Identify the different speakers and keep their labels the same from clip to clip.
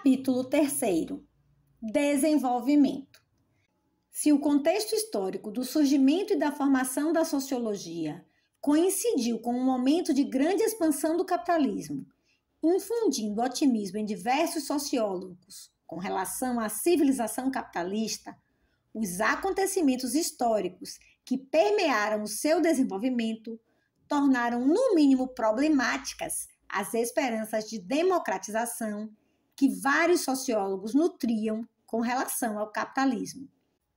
Speaker 1: Capítulo 3. Desenvolvimento. Se o contexto histórico do surgimento e da formação da sociologia coincidiu com um momento de grande expansão do capitalismo, infundindo otimismo em diversos sociólogos com relação à civilização capitalista, os acontecimentos históricos que permearam o seu desenvolvimento tornaram, no mínimo, problemáticas as esperanças de democratização que vários sociólogos nutriam com relação ao capitalismo.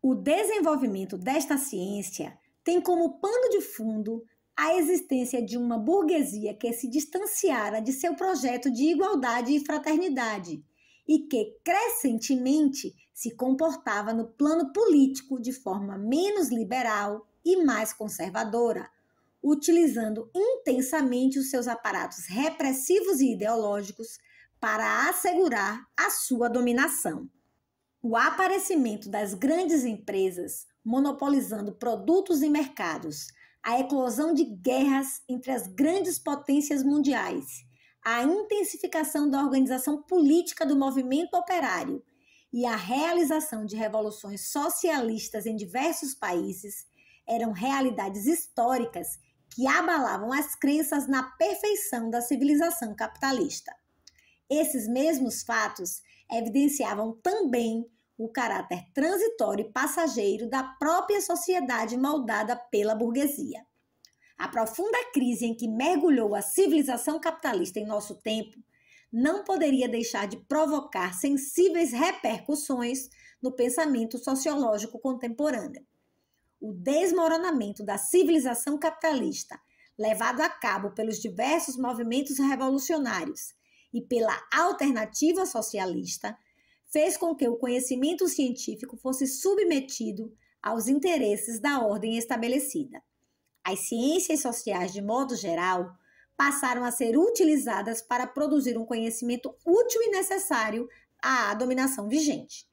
Speaker 1: O desenvolvimento desta ciência tem como pano de fundo a existência de uma burguesia que se distanciara de seu projeto de igualdade e fraternidade e que crescentemente se comportava no plano político de forma menos liberal e mais conservadora, utilizando intensamente os seus aparatos repressivos e ideológicos para assegurar a sua dominação. O aparecimento das grandes empresas monopolizando produtos e mercados, a eclosão de guerras entre as grandes potências mundiais, a intensificação da organização política do movimento operário e a realização de revoluções socialistas em diversos países eram realidades históricas que abalavam as crenças na perfeição da civilização capitalista. Esses mesmos fatos evidenciavam também o caráter transitório e passageiro da própria sociedade moldada pela burguesia. A profunda crise em que mergulhou a civilização capitalista em nosso tempo não poderia deixar de provocar sensíveis repercussões no pensamento sociológico contemporâneo. O desmoronamento da civilização capitalista, levado a cabo pelos diversos movimentos revolucionários e pela alternativa socialista, fez com que o conhecimento científico fosse submetido aos interesses da ordem estabelecida. As ciências sociais, de modo geral, passaram a ser utilizadas para produzir um conhecimento útil e necessário à dominação vigente.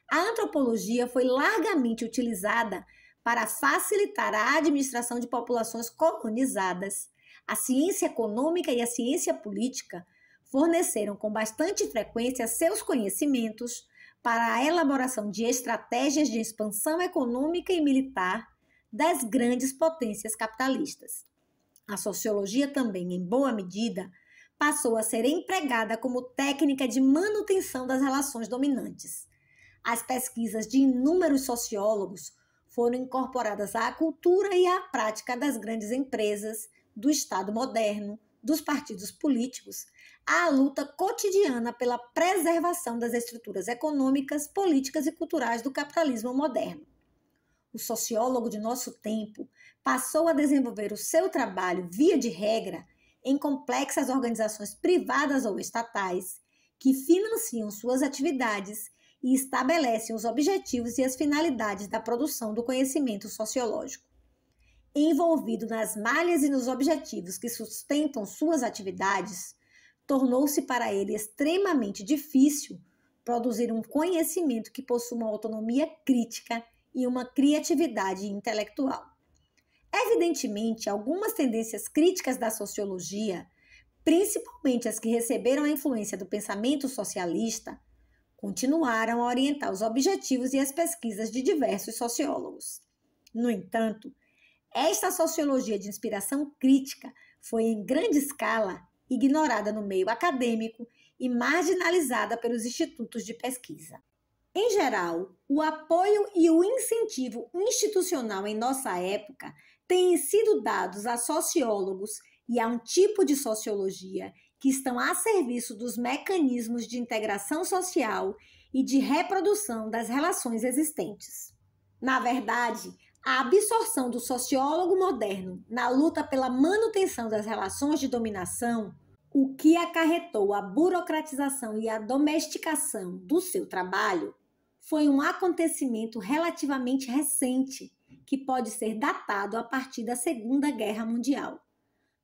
Speaker 1: A antropologia foi largamente utilizada para facilitar a administração de populações colonizadas. A ciência econômica e a ciência política forneceram com bastante frequência seus conhecimentos para a elaboração de estratégias de expansão econômica e militar das grandes potências capitalistas. A sociologia também, em boa medida, passou a ser empregada como técnica de manutenção das relações dominantes. As pesquisas de inúmeros sociólogos foram incorporadas à cultura e à prática das grandes empresas, do Estado moderno, dos partidos políticos, à luta cotidiana pela preservação das estruturas econômicas, políticas e culturais do capitalismo moderno. O sociólogo de nosso tempo passou a desenvolver o seu trabalho, via de regra, em complexas organizações privadas ou estatais, que financiam suas atividades e estabelecem os objetivos e as finalidades da produção do conhecimento sociológico. Envolvido nas malhas e nos objetivos que sustentam suas atividades, tornou-se para ele extremamente difícil produzir um conhecimento que possua uma autonomia crítica e uma criatividade intelectual. Evidentemente, algumas tendências críticas da sociologia, principalmente as que receberam a influência do pensamento socialista, continuaram a orientar os objetivos e as pesquisas de diversos sociólogos. No entanto, esta sociologia de inspiração crítica foi, em grande escala, ignorada no meio acadêmico e marginalizada pelos institutos de pesquisa. Em geral, o apoio e o incentivo institucional em nossa época têm sido dados a sociólogos e a um tipo de sociologia que estão a serviço dos mecanismos de integração social e de reprodução das relações existentes. Na verdade, a absorção do sociólogo moderno na luta pela manutenção das relações de dominação, o que acarretou a burocratização e a domesticação do seu trabalho, foi um acontecimento relativamente recente, que pode ser datado a partir da Segunda Guerra Mundial.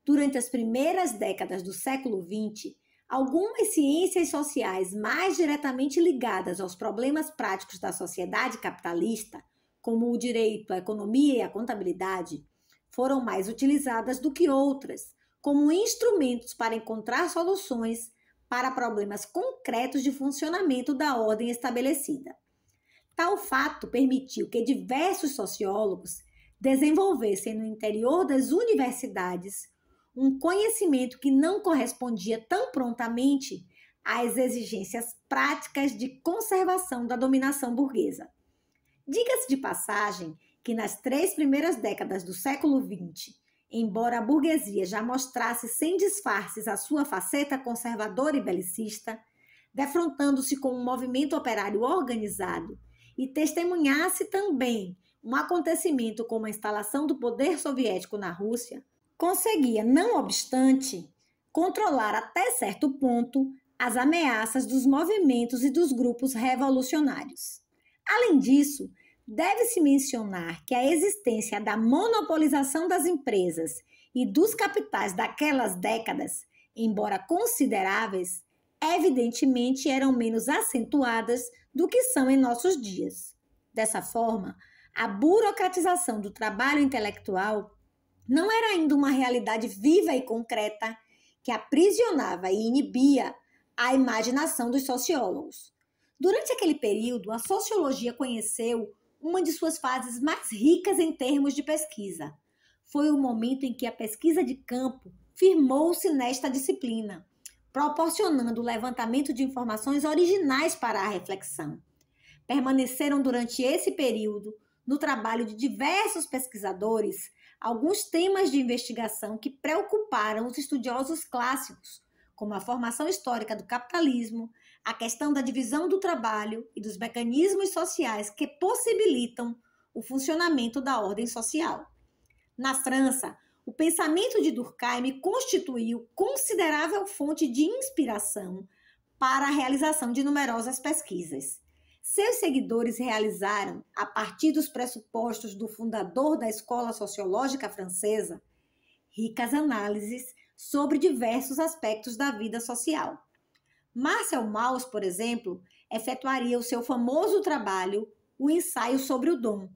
Speaker 1: Durante as primeiras décadas do século XX, algumas ciências sociais mais diretamente ligadas aos problemas práticos da sociedade capitalista, como o direito, a economia e a contabilidade, foram mais utilizadas do que outras, como instrumentos para encontrar soluções para problemas concretos de funcionamento da ordem estabelecida. Tal fato permitiu que diversos sociólogos desenvolvessem no interior das universidades um conhecimento que não correspondia tão prontamente às exigências práticas de conservação da dominação burguesa. Diga-se de passagem que nas 3 primeiras décadas do século XX, embora a burguesia já mostrasse sem disfarces a sua faceta conservadora e belicista, defrontando-se com um movimento operário organizado e testemunhasse também um acontecimento como a instalação do poder soviético na Rússia, conseguia, não obstante, controlar até certo ponto as ameaças dos movimentos e dos grupos revolucionários. Além disso, deve-se mencionar que a existência da monopolização das empresas e dos capitais daquelas décadas, embora consideráveis, evidentemente eram menos acentuadas do que são em nossos dias. Dessa forma, a burocratização do trabalho intelectual não era ainda uma realidade viva e concreta que aprisionava e inibia a imaginação dos sociólogos. Durante aquele período, a sociologia conheceu uma de suas fases mais ricas em termos de pesquisa. Foi o momento em que a pesquisa de campo firmou-se nesta disciplina, proporcionando o levantamento de informações originais para a reflexão. Permaneceram durante esse período, no trabalho de diversos pesquisadores, alguns temas de investigação que preocuparam os estudiosos clássicos, como a formação histórica do capitalismo, a questão da divisão do trabalho e dos mecanismos sociais que possibilitam o funcionamento da ordem social. Na França, o pensamento de Durkheim constituiu considerável fonte de inspiração para a realização de numerosas pesquisas. Seus seguidores realizaram, a partir dos pressupostos do fundador da escola sociológica francesa, ricas análises sobre diversos aspectos da vida social. Marcel Mauss, por exemplo, efetuaria o seu famoso trabalho, o ensaio sobre o dom,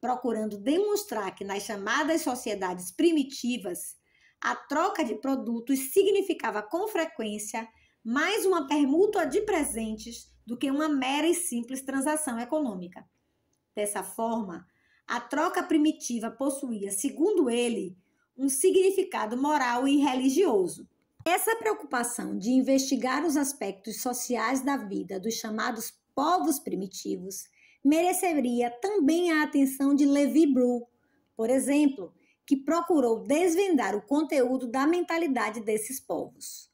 Speaker 1: procurando demonstrar que nas chamadas sociedades primitivas, a troca de produtos significava com frequência mais uma permuta de presentes do que uma mera e simples transação econômica. Dessa forma, a troca primitiva possuía, segundo ele, um significado moral e religioso. Essa preocupação de investigar os aspectos sociais da vida dos chamados povos primitivos mereceria também a atenção de Lévi-Blum, por exemplo, que procurou desvendar o conteúdo da mentalidade desses povos.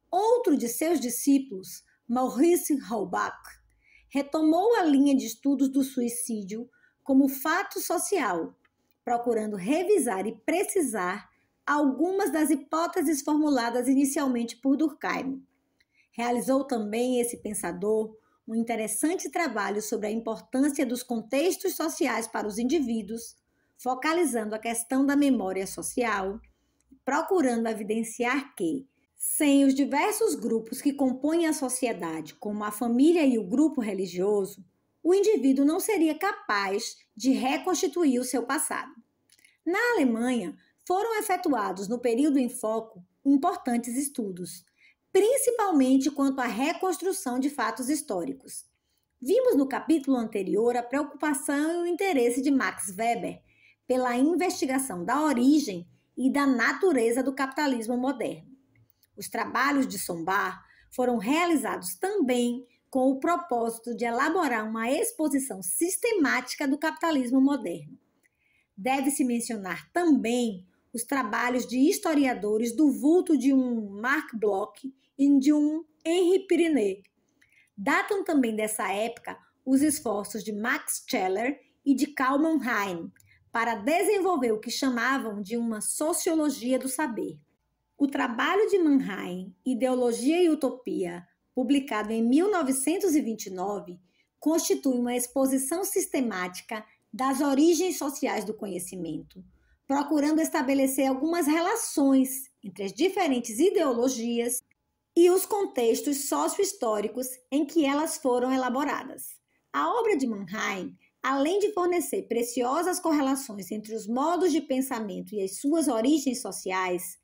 Speaker 1: Outro de seus discípulos, Maurice Halbach, retomou a linha de estudos do suicídio como fato social, procurando revisar e precisar algumas das hipóteses formuladas inicialmente por Durkheim. Realizou também esse pensador um interessante trabalho sobre a importância dos contextos sociais para os indivíduos, focalizando a questão da memória social, procurando evidenciar que, sem os diversos grupos que compõem a sociedade, como a família e o grupo religioso, o indivíduo não seria capaz de reconstituir o seu passado. Na Alemanha, foram efetuados no período em foco importantes estudos, principalmente quanto à reconstrução de fatos históricos. Vimos no capítulo anterior a preocupação e o interesse de Max Weber pela investigação da origem e da natureza do capitalismo moderno. Os trabalhos de Sombart foram realizados também com o propósito de elaborar uma exposição sistemática do capitalismo moderno. Deve-se mencionar também os trabalhos de historiadores do vulto de um Marc Bloch e de um Henri Pirenne. Datam também dessa época os esforços de Max Scheler e de Karl Mannheim para desenvolver o que chamavam de uma sociologia do saber. O trabalho de Mannheim, Ideologia e Utopia, publicado em 1929, constitui uma exposição sistemática das origens sociais do conhecimento, procurando estabelecer algumas relações entre as diferentes ideologias e os contextos socio-históricos em que elas foram elaboradas. A obra de Mannheim, além de fornecer preciosas correlações entre os modos de pensamento e as suas origens sociais,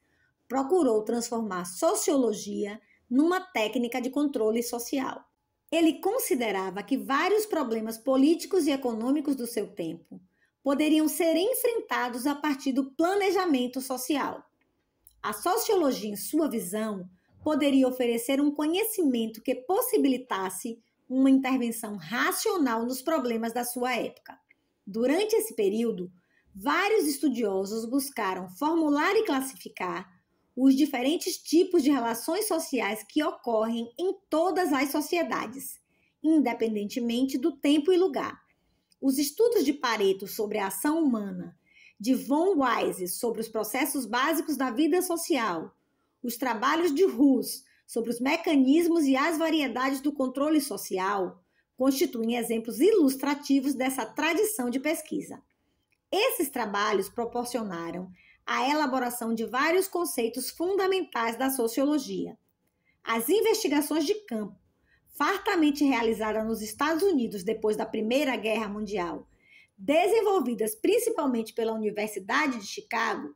Speaker 1: procurou transformar sociologia numa técnica de controle social. Ele considerava que vários problemas políticos e econômicos do seu tempo poderiam ser enfrentados a partir do planejamento social. A sociologia, em sua visão, poderia oferecer um conhecimento que possibilitasse uma intervenção racional nos problemas da sua época. Durante esse período, vários estudiosos buscaram formular e classificar os diferentes tipos de relações sociais que ocorrem em todas as sociedades, independentemente do tempo e lugar. Os estudos de Pareto sobre a ação humana, de von Wise sobre os processos básicos da vida social, os trabalhos de Rus sobre os mecanismos e as variedades do controle social, constituem exemplos ilustrativos dessa tradição de pesquisa. Esses trabalhos proporcionaram a elaboração de vários conceitos fundamentais da sociologia. As investigações de campo, fartamente realizadas nos Estados Unidos depois da Primeira Guerra Mundial, desenvolvidas principalmente pela Universidade de Chicago,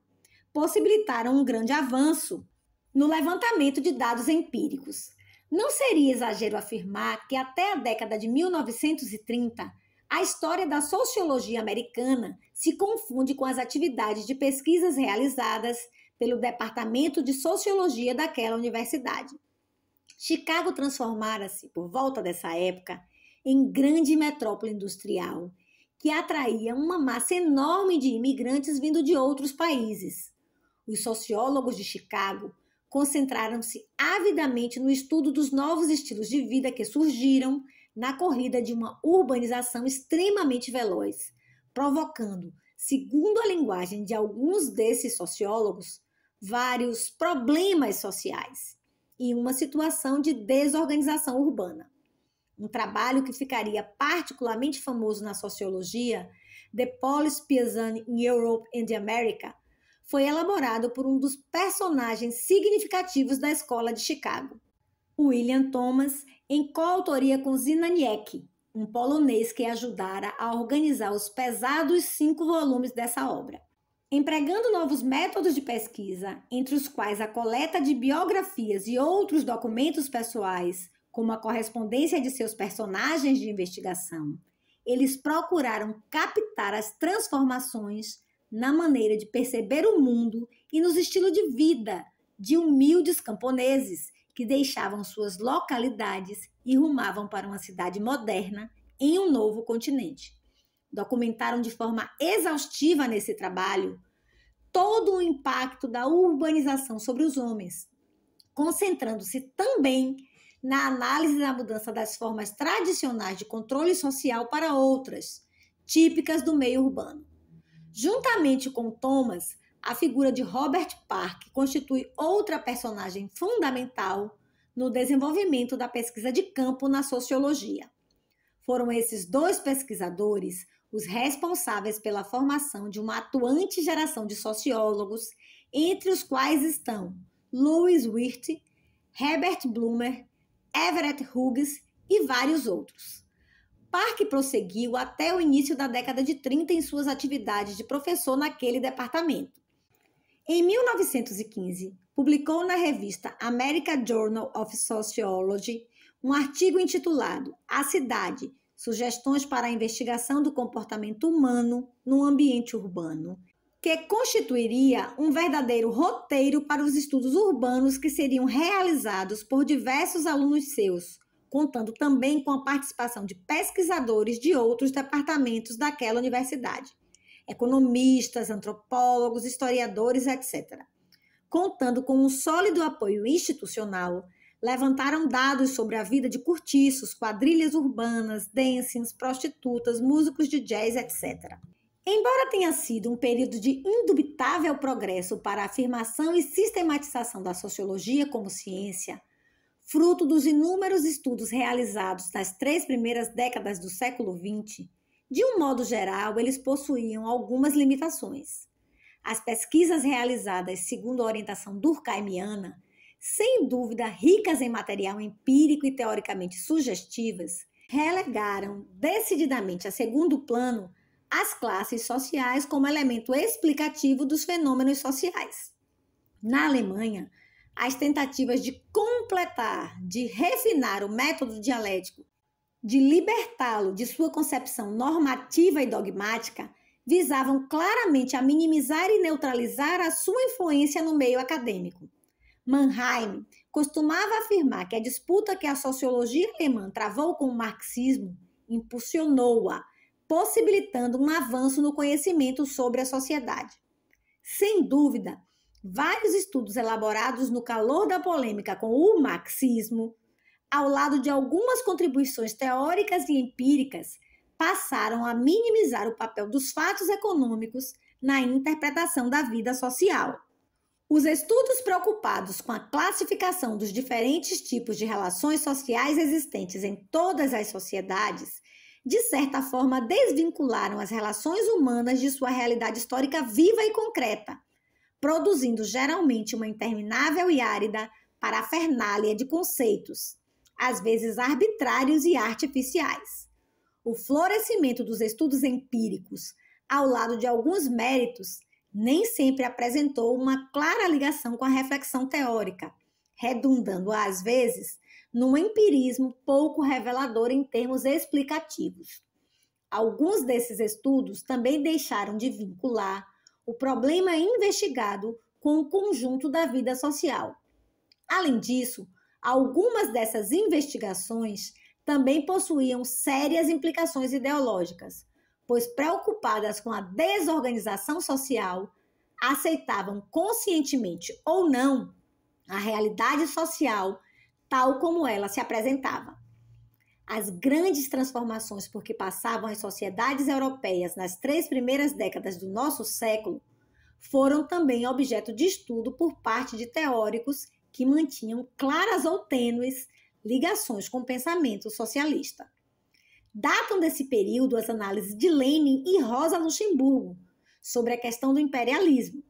Speaker 1: possibilitaram um grande avanço no levantamento de dados empíricos. Não seria exagero afirmar que até a década de 1930, a história da sociologia americana se confunde com as atividades de pesquisas realizadas pelo Departamento de Sociologia daquela universidade. Chicago transformara-se, por volta dessa época, em grande metrópole industrial, que atraía uma massa enorme de imigrantes vindo de outros países. Os sociólogos de Chicago concentraram-se avidamente no estudo dos novos estilos de vida que surgiram na corrida de uma urbanização extremamente veloz, provocando, segundo a linguagem de alguns desses sociólogos, vários problemas sociais e uma situação de desorganização urbana. Um trabalho que ficaria particularmente famoso na sociologia, The Police Peasant in Europe and the America, foi elaborado por um dos personagens significativos da escola de Chicago, William Thomas, em coautoria com Znaniec, um polonês que ajudara a organizar os pesados 5 volumes dessa obra. Empregando novos métodos de pesquisa, entre os quais a coleta de biografias e outros documentos pessoais, como a correspondência de seus personagens de investigação, eles procuraram captar as transformações na maneira de perceber o mundo e nos estilos de vida de humildes camponeses que deixavam suas localidades e rumavam para uma cidade moderna em um novo continente. Documentaram de forma exaustiva nesse trabalho todo o impacto da urbanização sobre os homens, concentrando-se também na análise da mudança das formas tradicionais de controle social para outras, típicas do meio urbano. Juntamente com Thomas, a figura de Robert Park constitui outra personagem fundamental no desenvolvimento da pesquisa de campo na sociologia. Foram esses 2 pesquisadores os responsáveis pela formação de uma atuante geração de sociólogos, entre os quais estão Louis Wirth, Herbert Blumer, Everett Hughes e vários outros. Park prosseguiu até o início da década de 30 em suas atividades de professor naquele departamento. Em 1915, publicou na revista American Journal of Sociology um artigo intitulado A Cidade, Sugestões para a Investigação do Comportamento Humano no Ambiente Urbano, que constituiria um verdadeiro roteiro para os estudos urbanos que seriam realizados por diversos alunos seus, contando também com a participação de pesquisadores de outros departamentos daquela universidade, economistas, antropólogos, historiadores, etc. Contando com um sólido apoio institucional, levantaram dados sobre a vida de cortiços, quadrilhas urbanas, dancings, prostitutas, músicos de jazz, etc. Embora tenha sido um período de indubitável progresso para a afirmação e sistematização da sociologia como ciência, fruto dos inúmeros estudos realizados nas 3 primeiras décadas do século XX, de um modo geral, eles possuíam algumas limitações. As pesquisas realizadas segundo a orientação durkheimiana, sem dúvida ricas em material empírico e teoricamente sugestivas, relegaram decididamente a segundo plano as classes sociais como elemento explicativo dos fenômenos sociais. Na Alemanha, As tentativas de completar, de refinar o método dialético, de libertá-lo de sua concepção normativa e dogmática, visavam claramente a minimizar e neutralizar a sua influência no meio acadêmico. Mannheim costumava afirmar que a disputa que a sociologia alemã travou com o marxismo impulsionou-a, possibilitando um avanço no conhecimento sobre a sociedade. Sem dúvida, vários estudos elaborados no calor da polêmica com o marxismo, ao lado de algumas contribuições teóricas e empíricas, passaram a minimizar o papel dos fatos econômicos na interpretação da vida social. Os estudos preocupados com a classificação dos diferentes tipos de relações sociais existentes em todas as sociedades, de certa forma desvincularam as relações humanas de sua realidade histórica viva e concreta, produzindo geralmente uma interminável e árida parafernália de conceitos, às vezes arbitrários e artificiais. O florescimento dos estudos empíricos, ao lado de alguns méritos, nem sempre apresentou uma clara ligação com a reflexão teórica, redundando, às vezes, num empirismo pouco revelador em termos explicativos. Alguns desses estudos também deixaram de vincular o problema investigado com o conjunto da vida social. Além disso, algumas dessas investigações também possuíam sérias implicações ideológicas, pois preocupadas com a desorganização social, aceitavam conscientemente ou não a realidade social tal como ela se apresentava. As grandes transformações por que passavam as sociedades europeias nas 3 primeiras décadas do nosso século foram também objeto de estudo por parte de teóricos que mantinham claras ou tênues ligações com o pensamento socialista. Datam desse período as análises de Lenin e Rosa Luxemburgo sobre a questão do imperialismo.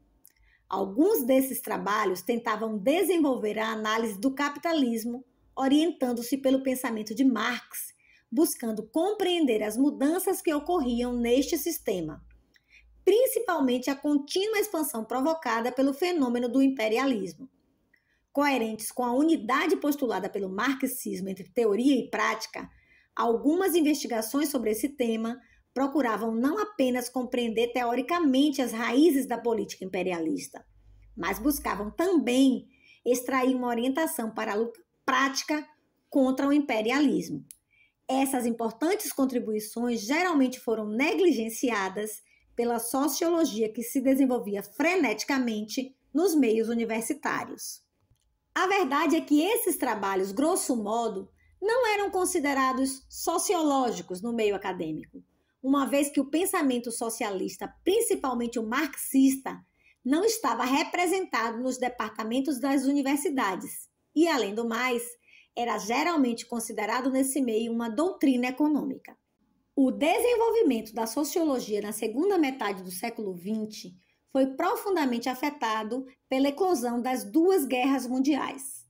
Speaker 1: Alguns desses trabalhos tentavam desenvolver a análise do capitalismo, orientando-se pelo pensamento de Marx, buscando compreender as mudanças que ocorriam neste sistema, principalmente a contínua expansão provocada pelo fenômeno do imperialismo. Coerentes com a unidade postulada pelo marxismo entre teoria e prática, algumas investigações sobre esse tema procuravam não apenas compreender teoricamente as raízes da política imperialista, mas buscavam também extrair uma orientação para a luta prática contra o imperialismo. Essas importantes contribuições geralmente foram negligenciadas pela sociologia que se desenvolvia freneticamente nos meios universitários. A verdade é que esses trabalhos, grosso modo, não eram considerados sociológicos no meio acadêmico, uma vez que o pensamento socialista, principalmente o marxista, não estava representado nos departamentos das universidades e, além do mais, era geralmente considerado nesse meio uma doutrina econômica. O desenvolvimento da sociologia na segunda metade do século XX foi profundamente afetado pela eclosão das 2 guerras mundiais.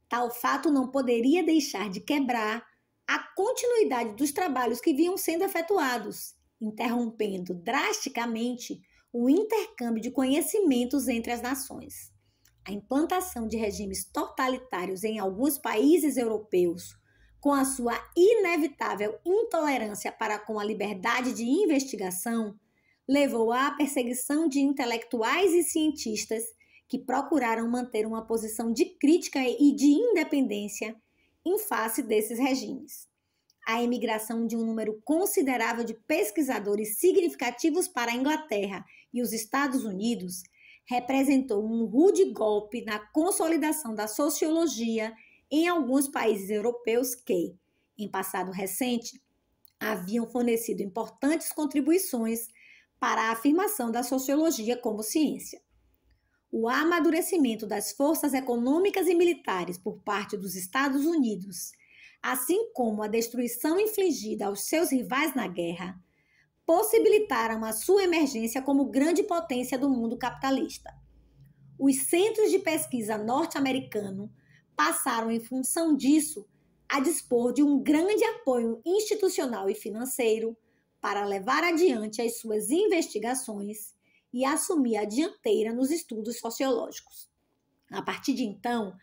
Speaker 1: Tal fato não poderia deixar de quebrar a continuidade dos trabalhos que vinham sendo efetuados, interrompendo drasticamente o intercâmbio de conhecimentos entre as nações. A implantação de regimes totalitários em alguns países europeus, com a sua inevitável intolerância para com a liberdade de investigação, levou à perseguição de intelectuais e cientistas que procuraram manter uma posição de crítica e de independência em face desses regimes. A emigração de um número considerável de pesquisadores significativos para a Inglaterra e os Estados Unidos representou um rude golpe na consolidação da sociologia em alguns países europeus que, em passado recente, haviam fornecido importantes contribuições para a afirmação da sociologia como ciência. O amadurecimento das forças econômicas e militares por parte dos Estados Unidos, assim como a destruição infligida aos seus rivais na guerra, possibilitaram a sua emergência como grande potência do mundo capitalista. Os centros de pesquisa norte-americanos passaram, em função disso, a dispor de um grande apoio institucional e financeiro para levar adiante as suas investigações e assumir a dianteira nos estudos sociológicos. A partir de então,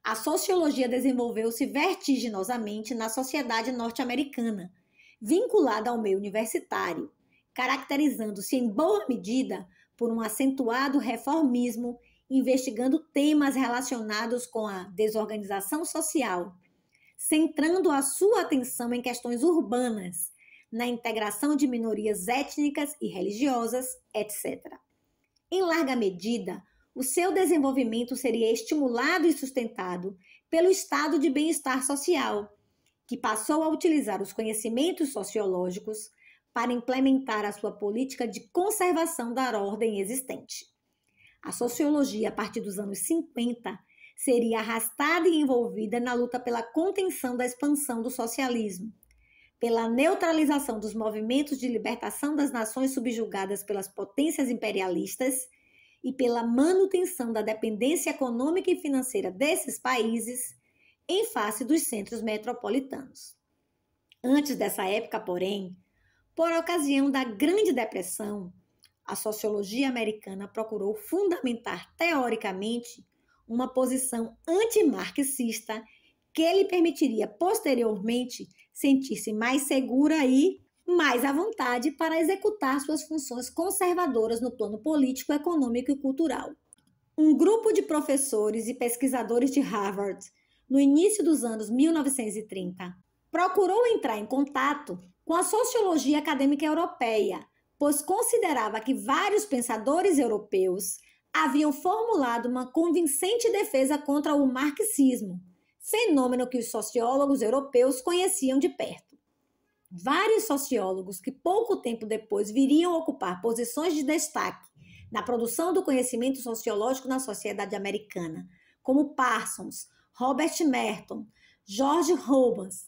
Speaker 1: a sociologia desenvolveu-se vertiginosamente na sociedade norte-americana, vinculada ao meio universitário, caracterizando-se em boa medida por um acentuado reformismo, investigando temas relacionados com a desorganização social, centrando a sua atenção em questões urbanas, na integração de minorias étnicas e religiosas, etc. Em larga medida, o seu desenvolvimento seria estimulado e sustentado pelo estado de bem-estar social, que passou a utilizar os conhecimentos sociológicos para implementar a sua política de conservação da ordem existente. A sociologia, a partir dos anos 50, seria arrastada e envolvida na luta pela contenção da expansão do socialismo, pela neutralização dos movimentos de libertação das nações subjugadas pelas potências imperialistas e pela manutenção da dependência econômica e financeira desses países em face dos centros metropolitanos. Antes dessa época, porém, por ocasião da Grande Depressão, a sociologia americana procurou fundamentar teoricamente uma posição antimarxista que lhe permitiria posteriormente sentir-se mais segura e mais à vontade para executar suas funções conservadoras no plano político, econômico e cultural. Um grupo de professores e pesquisadores de Harvard, no início dos anos 1930, procurou entrar em contato com a sociologia acadêmica europeia, pois considerava que vários pensadores europeus haviam formulado uma convincente defesa contra o marxismo, fenômeno que os sociólogos europeus conheciam de perto. Vários sociólogos que pouco tempo depois viriam ocupar posições de destaque na produção do conhecimento sociológico na sociedade americana, como Parsons, Robert Merton, George Robbins,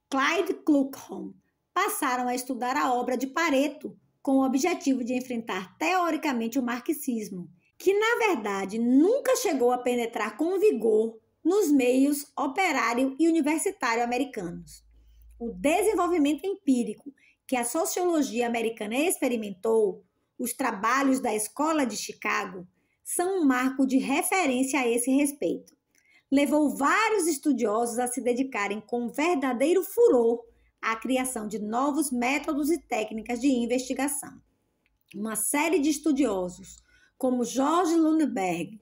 Speaker 1: Clyde Kluckhohn, passaram a estudar a obra de Pareto com o objetivo de enfrentar teoricamente o marxismo, que na verdade nunca chegou a penetrar com vigor nos meios operário e universitário americanos. O desenvolvimento empírico que a sociologia americana experimentou, os trabalhos da Escola de Chicago, são um marco de referência a esse respeito. Levou vários estudiosos a se dedicarem com verdadeiro furor à criação de novos métodos e técnicas de investigação. Uma série de estudiosos, como George Lundberg,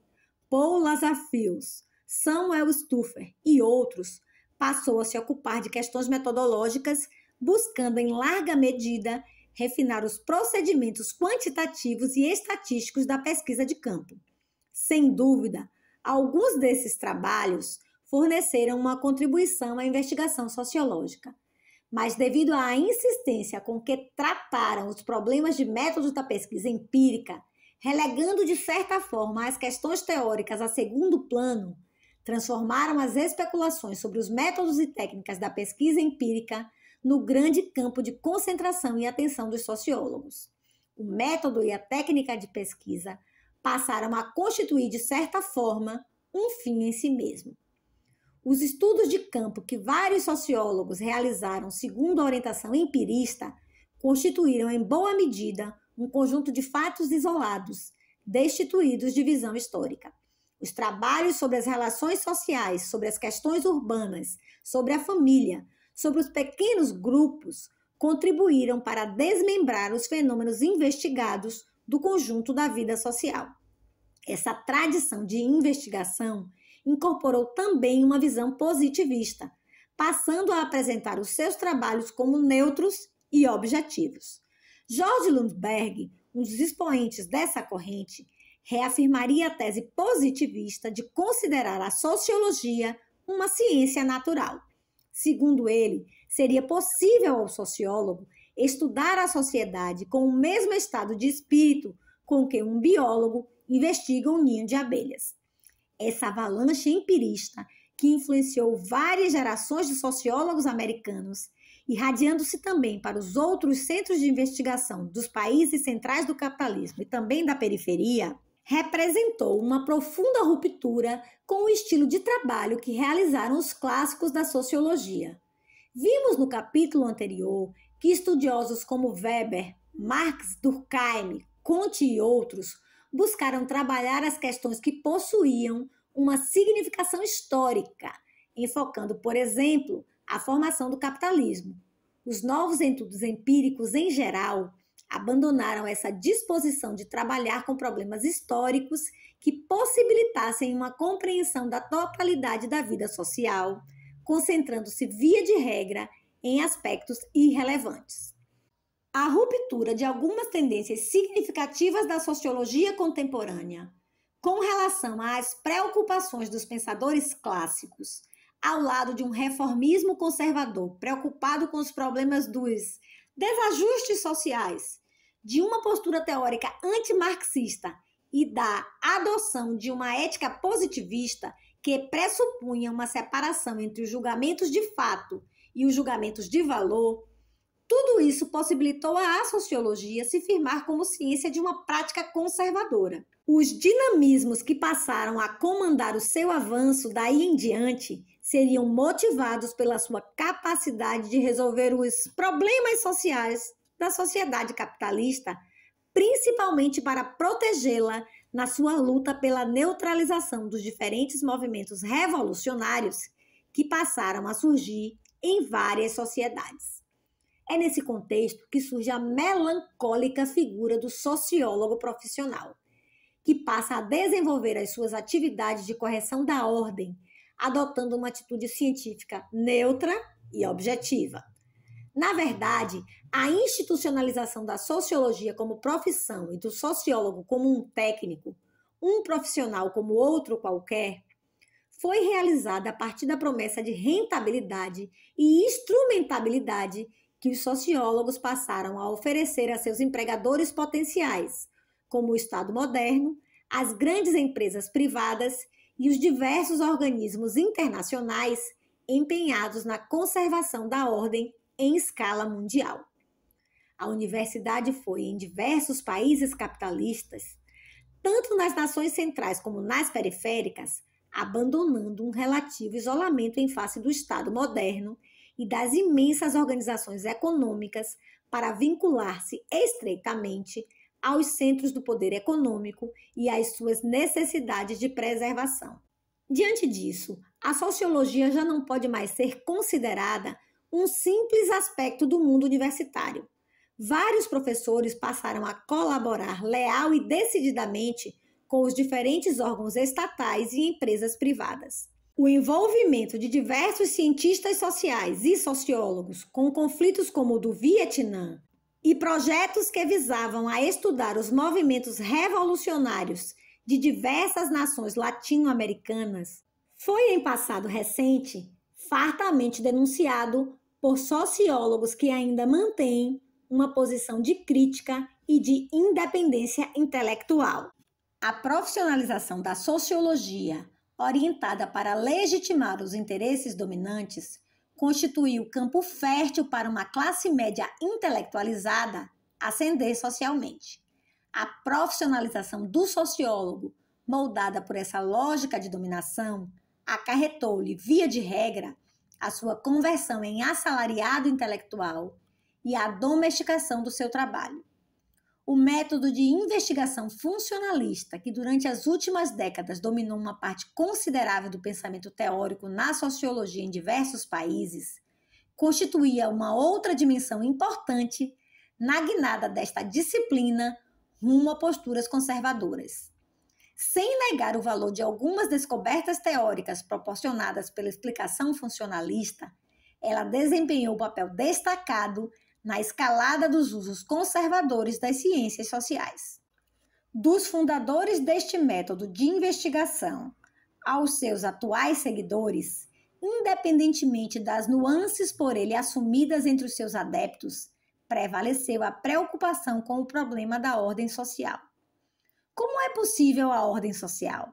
Speaker 1: Paul Lazarsfeld, Samuel Stuffer e outros, passou a se ocupar de questões metodológicas, buscando em larga medida refinar os procedimentos quantitativos e estatísticos da pesquisa de campo. Sem dúvida, alguns desses trabalhos forneceram uma contribuição à investigação sociológica, mas devido à insistência com que trataram os problemas de métodos da pesquisa empírica, relegando de certa forma as questões teóricas a segundo plano, transformaram as especulações sobre os métodos e técnicas da pesquisa empírica no grande campo de concentração e atenção dos sociólogos. O método e a técnica de pesquisa passaram a constituir, de certa forma, um fim em si mesmo. Os estudos de campo que vários sociólogos realizaram segundo a orientação empirista constituíram, em boa medida, um conjunto de fatos isolados, destituídos de visão histórica. Os trabalhos sobre as relações sociais, sobre as questões urbanas, sobre a família, sobre os pequenos grupos, contribuíram para desmembrar os fenômenos investigados do conjunto da vida social. Essa tradição de investigação incorporou também uma visão positivista, passando a apresentar os seus trabalhos como neutros e objetivos. George Lundberg, um dos expoentes dessa corrente, reafirmaria a tese positivista de considerar a sociologia uma ciência natural. Segundo ele, seria possível ao sociólogo estudar a sociedade com o mesmo estado de espírito com que um biólogo investiga um ninho de abelhas. Essa avalanche empirista, que influenciou várias gerações de sociólogos americanos, irradiando-se também para os outros centros de investigação dos países centrais do capitalismo e também da periferia, representou uma profunda ruptura com o estilo de trabalho que realizaram os clássicos da sociologia. Vimos no capítulo anterior que estudiosos como Weber, Marx, Durkheim, Comte e outros buscaram trabalhar as questões que possuíam uma significação histórica, enfocando, por exemplo, a formação do capitalismo. Os novos estudos empíricos, em geral, abandonaram essa disposição de trabalhar com problemas históricos que possibilitassem uma compreensão da totalidade da vida social, concentrando-se, via de regra, em aspectos irrelevantes. A ruptura de algumas tendências significativas da sociologia contemporânea com relação às preocupações dos pensadores clássicos, ao lado de um reformismo conservador preocupado com os problemas dos desajustes sociais, de uma postura teórica antimarxista e da adoção de uma ética positivista que pressupunha uma separação entre os julgamentos de fato e os julgamentos de valor, tudo isso possibilitou à sociologia se firmar como ciência de uma prática conservadora. Os dinamismos que passaram a comandar o seu avanço daí em diante seriam motivados pela sua capacidade de resolver os problemas sociais da sociedade capitalista, principalmente para protegê-la na sua luta pela neutralização dos diferentes movimentos revolucionários que passaram a surgir em várias sociedades. É nesse contexto que surge a melancólica figura do sociólogo profissional, que passa a desenvolver as suas atividades de correção da ordem, adotando uma atitude científica neutra e objetiva. Na verdade, a institucionalização da sociologia como profissão e do sociólogo como um técnico, um profissional como outro qualquer, foi realizada a partir da promessa de rentabilidade e instrumentabilidade que os sociólogos passaram a oferecer a seus empregadores potenciais, como o Estado moderno, as grandes empresas privadas e os diversos organismos internacionais empenhados na conservação da ordem em escala mundial. A universidade foi, em diversos países capitalistas, tanto nas nações centrais como nas periféricas, abandonando um relativo isolamento em face do Estado moderno e das imensas organizações econômicas para vincular-se estreitamente aos centros do poder econômico e às suas necessidades de preservação. Diante disso, a sociologia já não pode mais ser considerada um simples aspecto do mundo universitário. Vários professores passaram a colaborar leal e decididamente com os diferentes órgãos estatais e empresas privadas. O envolvimento de diversos cientistas sociais e sociólogos com conflitos como o do Vietnã e projetos que visavam a estudar os movimentos revolucionários de diversas nações latino-americanas foi, em passado recente, fartamente denunciado por sociólogos que ainda mantêm uma posição de crítica e de independência intelectual. A profissionalização da sociologia, orientada para legitimar os interesses dominantes, constituiu campo fértil para uma classe média intelectualizada ascender socialmente. A profissionalização do sociólogo, moldada por essa lógica de dominação, acarretou-lhe, via de regra, a sua conversão em assalariado intelectual e a domesticação do seu trabalho. O método de investigação funcionalista, que durante as últimas décadas dominou uma parte considerável do pensamento teórico na sociologia em diversos países, constituía uma outra dimensão importante na guinada desta disciplina rumo a posturas conservadoras. Sem negar o valor de algumas descobertas teóricas proporcionadas pela explicação funcionalista, ela desempenhou um papel destacado na escalada dos usos conservadores das ciências sociais. Dos fundadores deste método de investigação aos seus atuais seguidores, independentemente das nuances por ele assumidas entre os seus adeptos, prevaleceu a preocupação com o problema da ordem social. Como é possível a ordem social?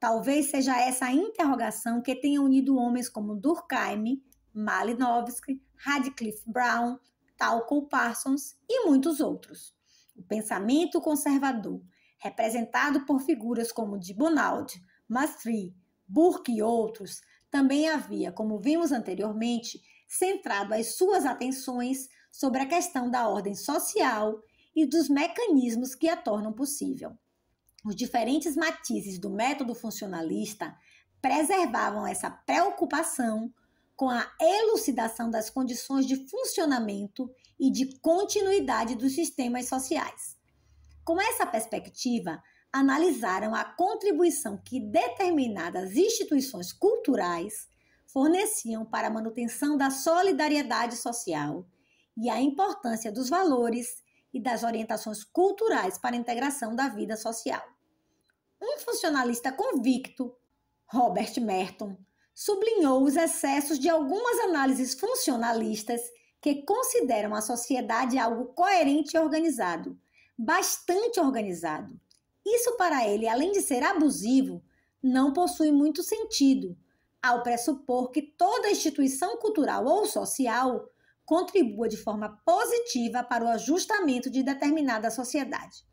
Speaker 1: Talvez seja essa a interrogação que tenha unido homens como Durkheim, Malinowski, Radcliffe Brown, Talcott Parsons e muitos outros. O pensamento conservador, representado por figuras como de Bonald, Maastricht, Burke e outros, também havia, como vimos anteriormente, centrado as suas atenções sobre a questão da ordem social e dos mecanismos que a tornam possível. Os diferentes matizes do método funcionalista preservavam essa preocupação com a elucidação das condições de funcionamento e de continuidade dos sistemas sociais. Com essa perspectiva, analisaram a contribuição que determinadas instituições culturais forneciam para a manutenção da solidariedade social e a importância dos valores e das orientações culturais para a integração da vida social. Um funcionalista convicto, Robert Merton, sublinhou os excessos de algumas análises funcionalistas que consideram a sociedade algo coerente e organizado, bastante organizado. Isso para ele, além de ser abusivo, não possui muito sentido, ao pressupor que toda instituição cultural ou social contribua de forma positiva para o ajustamento de determinada sociedade.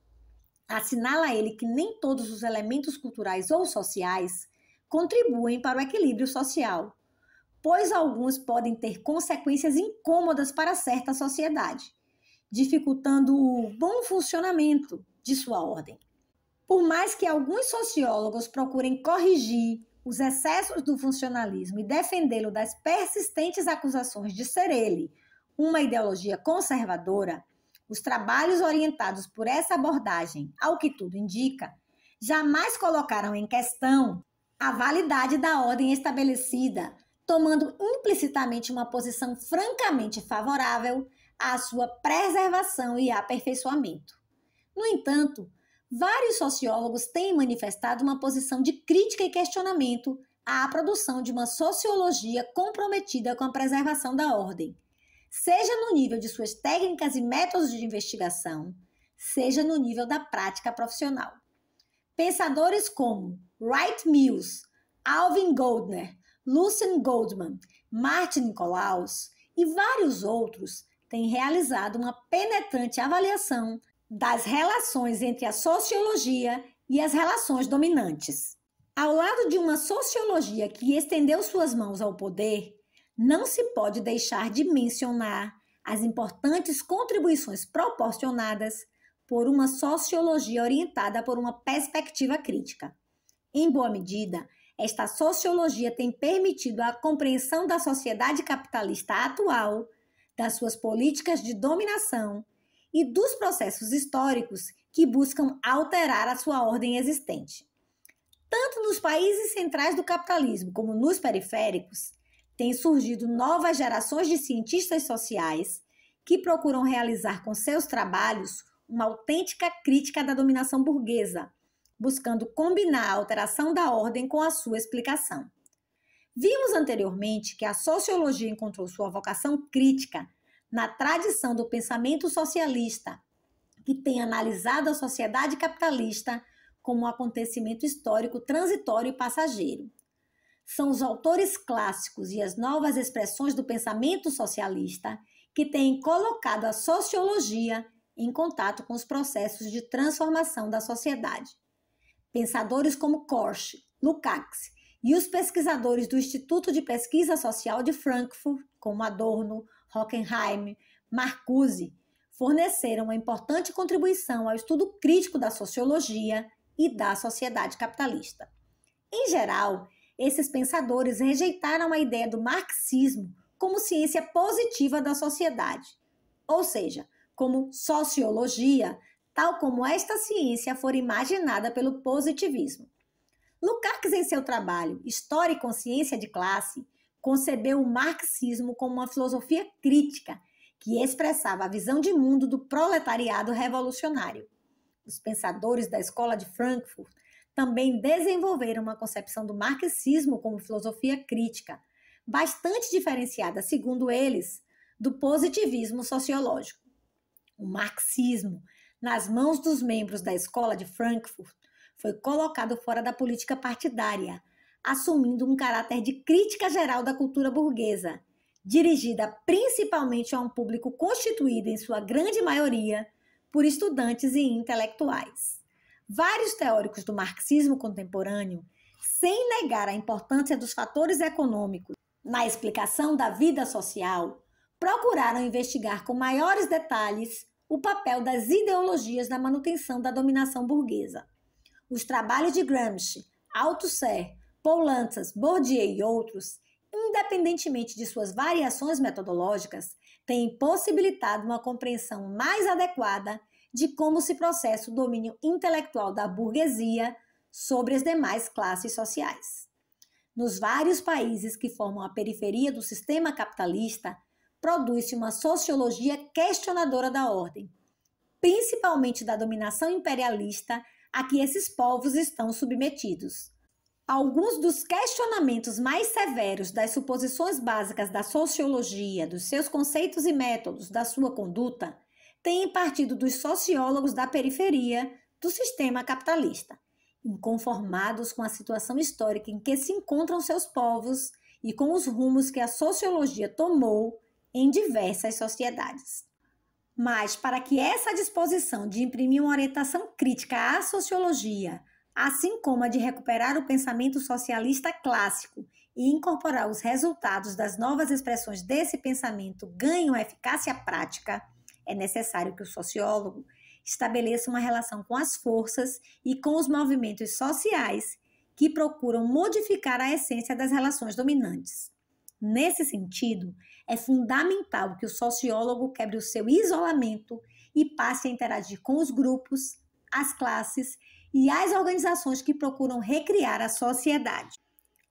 Speaker 1: Assinala ele que nem todos os elementos culturais ou sociais contribuem para o equilíbrio social, pois alguns podem ter consequências incômodas para certa sociedade, dificultando o bom funcionamento de sua ordem. Por mais que alguns sociólogos procurem corrigir os excessos do funcionalismo e defendê-lo das persistentes acusações de ser ele uma ideologia conservadora, os trabalhos orientados por essa abordagem, ao que tudo indica, jamais colocaram em questão a validade da ordem estabelecida, tomando implicitamente uma posição francamente favorável à sua preservação e aperfeiçoamento. No entanto, vários sociólogos têm manifestado uma posição de crítica e questionamento à produção de uma sociologia comprometida com a preservação da ordem, seja no nível de suas técnicas e métodos de investigação, seja no nível da prática profissional. Pensadores como Wright Mills, Alvin Goldner, Lucien Goldman, Martin Nicolaus e vários outros têm realizado uma penetrante avaliação das relações entre a sociologia e as relações dominantes. Ao lado de uma sociologia que estendeu suas mãos ao poder, não se pode deixar de mencionar as importantes contribuições proporcionadas por uma sociologia orientada por uma perspectiva crítica. Em boa medida, esta sociologia tem permitido a compreensão da sociedade capitalista atual, das suas políticas de dominação e dos processos históricos que buscam alterar a sua ordem existente. Tanto nos países centrais do capitalismo como nos periféricos, têm surgido novas gerações de cientistas sociais que procuram realizar com seus trabalhos uma autêntica crítica da dominação burguesa, buscando combinar a alteração da ordem com a sua explicação. Vimos anteriormente que a sociologia encontrou sua vocação crítica na tradição do pensamento socialista, que tem analisado a sociedade capitalista como um acontecimento histórico transitório e passageiro. São os autores clássicos e as novas expressões do pensamento socialista que têm colocado a sociologia em contato com os processos de transformação da sociedade. Pensadores como Korsch, Lukács e os pesquisadores do Instituto de Pesquisa Social de Frankfurt, como Adorno, Hockenheim, Marcuse, forneceram uma importante contribuição ao estudo crítico da sociologia e da sociedade capitalista. Em geral, esses pensadores rejeitaram a ideia do marxismo como ciência positiva da sociedade, ou seja, como sociologia, tal como esta ciência for imaginada pelo positivismo. Lukács, em seu trabalho História e Consciência de Classe, concebeu o marxismo como uma filosofia crítica que expressava a visão de mundo do proletariado revolucionário. Os pensadores da Escola de Frankfurt também desenvolveram uma concepção do marxismo como filosofia crítica, bastante diferenciada, segundo eles, do positivismo sociológico. O marxismo, nas mãos dos membros da Escola de Frankfurt, foi colocado fora da política partidária, assumindo um caráter de crítica geral da cultura burguesa, dirigida principalmente a um público constituído, em sua grande maioria, por estudantes e intelectuais. Vários teóricos do marxismo contemporâneo, sem negar a importância dos fatores econômicos na explicação da vida social, procuraram investigar com maiores detalhes o papel das ideologias na manutenção da dominação burguesa. Os trabalhos de Gramsci, Althusser, Poulantzas, Bourdieu e outros, independentemente de suas variações metodológicas, têm possibilitado uma compreensão mais adequada de como se processa o domínio intelectual da burguesia sobre as demais classes sociais. Nos vários países que formam a periferia do sistema capitalista, produz-se uma sociologia questionadora da ordem, principalmente da dominação imperialista a que esses povos estão submetidos. Alguns dos questionamentos mais severos das suposições básicas da sociologia, dos seus conceitos e métodos, da sua conduta, têm partido dos sociólogos da periferia do sistema capitalista, inconformados com a situação histórica em que se encontram seus povos e com os rumos que a sociologia tomou em diversas sociedades. Mas, para que essa disposição de imprimir uma orientação crítica à sociologia, assim como a de recuperar o pensamento socialista clássico e incorporar os resultados das novas expressões desse pensamento ganhem eficácia prática, é necessário que o sociólogo estabeleça uma relação com as forças e com os movimentos sociais que procuram modificar a essência das relações dominantes. Nesse sentido, é fundamental que o sociólogo quebre o seu isolamento e passe a interagir com os grupos, as classes e as organizações que procuram recriar a sociedade.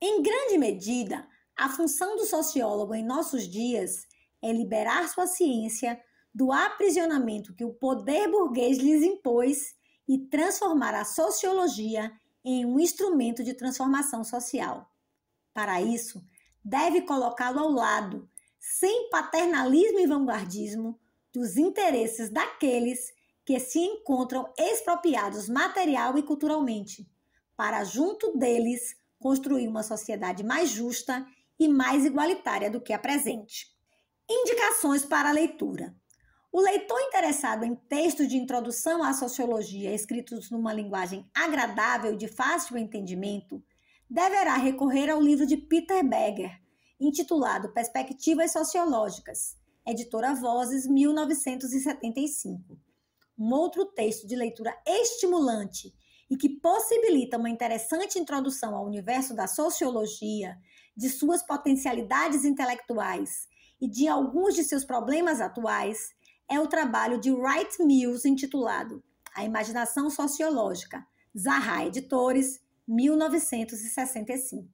Speaker 1: Em grande medida, a função do sociólogo em nossos dias é liberar sua ciência do aprisionamento que o poder burguês lhes impôs e transformar a sociologia em um instrumento de transformação social. Para isso, deve colocá-lo ao lado, sem paternalismo e vanguardismo, dos interesses daqueles que se encontram expropriados material e culturalmente, para junto deles construir uma sociedade mais justa e mais igualitária do que a presente. Indicações para a leitura. O leitor interessado em textos de introdução à sociologia escritos numa linguagem agradável e de fácil entendimento deverá recorrer ao livro de Peter Beger, intitulado Perspectivas Sociológicas, editora Vozes, 1975. Um outro texto de leitura estimulante e que possibilita uma interessante introdução ao universo da sociologia, de suas potencialidades intelectuais e de alguns de seus problemas atuais, é o trabalho de Wright Mills intitulado A Imaginação Sociológica, Zaha Editores, 1965.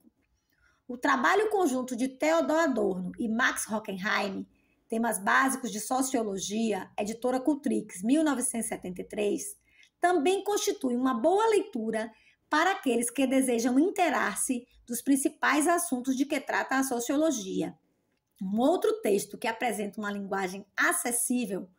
Speaker 1: O trabalho conjunto de Theodor Adorno e Max Horkheim, Temas Básicos de Sociologia, editora Cultrix, 1973, também constitui uma boa leitura para aqueles que desejam inteirar-se dos principais assuntos de que trata a sociologia. Um outro texto que apresenta uma linguagem acessível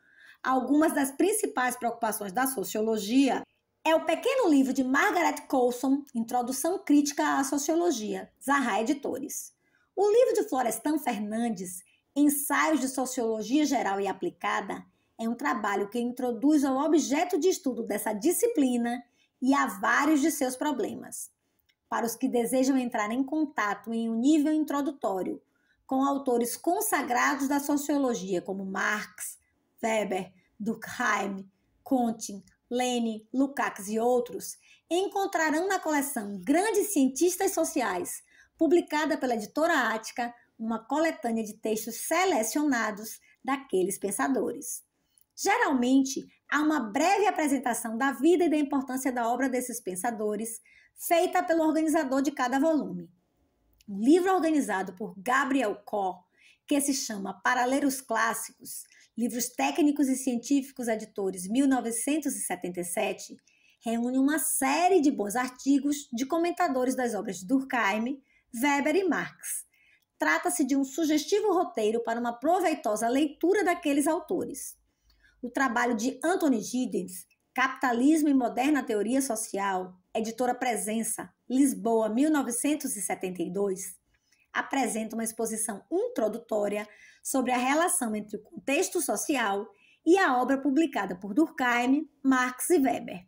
Speaker 1: a algumas das principais preocupações da sociologia é o pequeno livro de Margaret Coulson, Introdução Crítica à Sociologia, Zaha Editores. O livro de Florestan Fernandes, Ensaios de Sociologia Geral e Aplicada, é um trabalho que introduz ao objeto de estudo dessa disciplina e a vários de seus problemas. Para os que desejam entrar em contato em um nível introdutório com autores consagrados da sociologia como Marx, Weber, Durkheim, Comte, Lênin, Lukács e outros, encontrarão na coleção Grandes Cientistas Sociais, publicada pela editora Ática, uma coletânea de textos selecionados daqueles pensadores. Geralmente, há uma breve apresentação da vida e da importância da obra desses pensadores, feita pelo organizador de cada volume. Um livro organizado por Gabriel Corr, que se chama Para Ler os Clássicos, Livros Técnicos e Científicos Editores, 1977, reúne uma série de bons artigos de comentadores das obras de Durkheim, Weber e Marx. Trata-se de um sugestivo roteiro para uma proveitosa leitura daqueles autores. O trabalho de Anthony Giddens, Capitalismo e Moderna Teoria Social, editora Presença, Lisboa, 1972, apresenta uma exposição introdutória sobre a relação entre o contexto social e a obra publicada por Durkheim, Marx e Weber.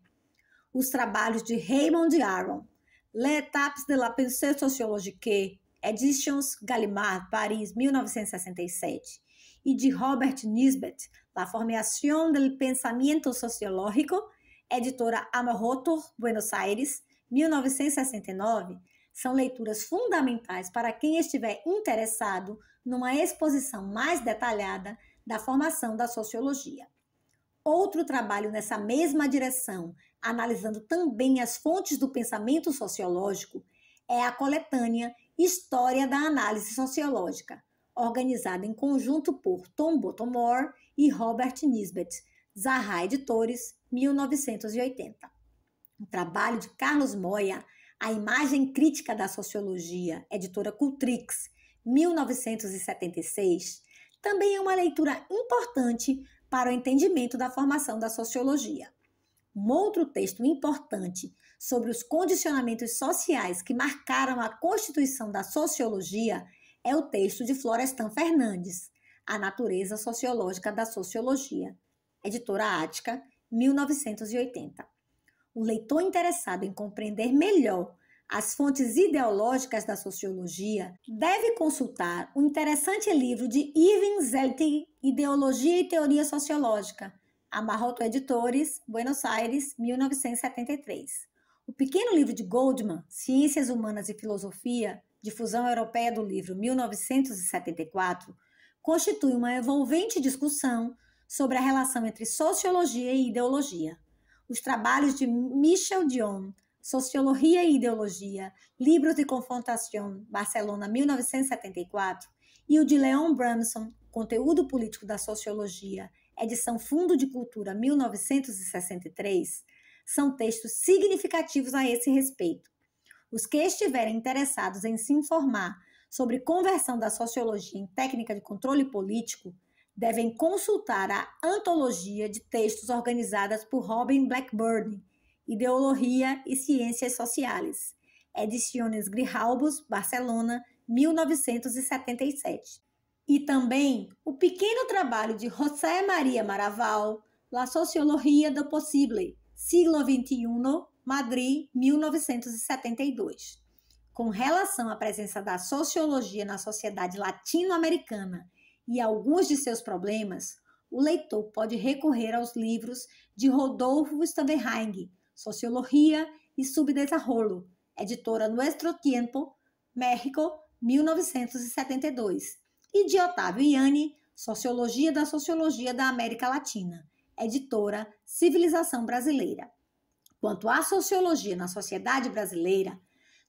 Speaker 1: Os trabalhos de Raymond Aron, Les Étapes de la Pensée Sociologique, Editions Gallimard, Paris, 1967, e de Robert Nisbet, La Formation del Pensamiento Sociológico, editora Amorrotor, Buenos Aires, 1969, são leituras fundamentais para quem estiver interessado numa exposição mais detalhada da formação da sociologia. Outro trabalho nessa mesma direção, analisando também as fontes do pensamento sociológico, é a coletânea História da Análise Sociológica, organizada em conjunto por Tom Bottomore e Robert Nisbet, Zaha Editores, 1980. O trabalho de Carlos Moya, A Imagem Crítica da Sociologia, editora Cultrix, 1976, também é uma leitura importante para o entendimento da formação da sociologia. Um outro texto importante sobre os condicionamentos sociais que marcaram a constituição da sociologia é o texto de Florestan Fernandes, A Natureza Sociológica da Sociologia, editora Ática, 1980. O leitor interessado em compreender melhor as fontes ideológicas da sociologia deve consultar o interessante livro de Irving Zelting, Ideologia e Teoria Sociológica, Amorrotor Editores, Buenos Aires, 1973. O pequeno livro de Goldman, Ciências Humanas e Filosofia, Difusão Europeia do Livro, 1974, constitui uma envolvente discussão sobre a relação entre sociologia e ideologia. Os trabalhos de Michel Dion, Sociologia e Ideologia, Libros de Confrontação, Barcelona, 1974, e o de Leon Bramson, Conteúdo Político da Sociologia, edição Fundo de Cultura, 1963, são textos significativos a esse respeito. Os que estiverem interessados em se informar sobre conversão da sociologia em técnica de controle político devem consultar a antologia de textos organizadas por Robin Blackburn, Ideologia e Ciências Sociais, Ediciones Grijalbos, Barcelona, 1977. E também o pequeno trabalho de José Maria Maraval, La Sociologia do Possible, Siglo XXI, Madrid, 1972. Com relação à presença da sociologia na sociedade latino-americana e alguns de seus problemas, o leitor pode recorrer aos livros de Rodolfo Stavenhagen, Sociologia e Subdesarrollo, editora Nuestro Tiempo, México, 1972, e de Otávio Yanni, Sociologia da América Latina, editora Civilização Brasileira. Quanto à sociologia na sociedade brasileira,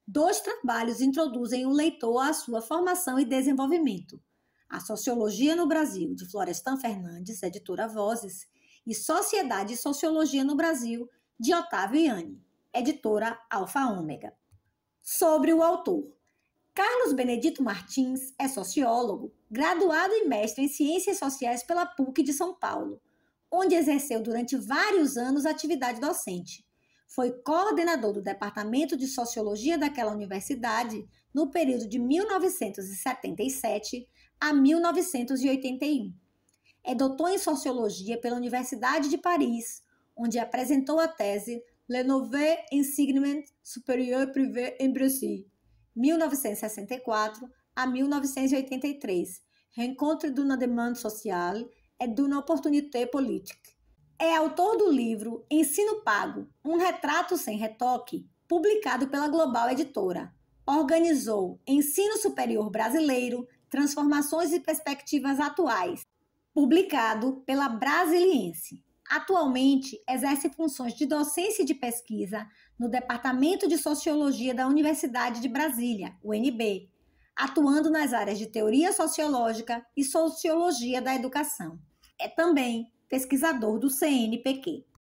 Speaker 1: 2 trabalhos introduzem o leitor à sua formação e desenvolvimento. A Sociologia no Brasil, de Florestan Fernandes, editora Vozes, e Sociedade e Sociologia no Brasil, de Otávio Yanni, editora Alfa Ômega. Sobre o autor. Carlos Benedito Martins é sociólogo, graduado e mestre em Ciências Sociais pela PUC de São Paulo, onde exerceu durante vários anos atividade docente. Foi coordenador do Departamento de Sociologia daquela universidade no período de 1977 a 1981. É doutor em Sociologia pela Universidade de Paris, onde apresentou a tese Le Nouveau Enseignement Supérieur Privé en Brésil, 1964 a 1983, Rencontre d'une demande sociale et d'une opportunité politique. É autor do livro Ensino Pago, um retrato sem retoque, publicado pela Global Editora. Organizou Ensino Superior Brasileiro, Transformações e Perspectivas Atuais, publicado pela Brasiliense. Atualmente, exerce funções de docência e de pesquisa no Departamento de Sociologia da Universidade de Brasília, UNB, atuando nas áreas de Teoria Sociológica e Sociologia da Educação. É também pesquisador do CNPq.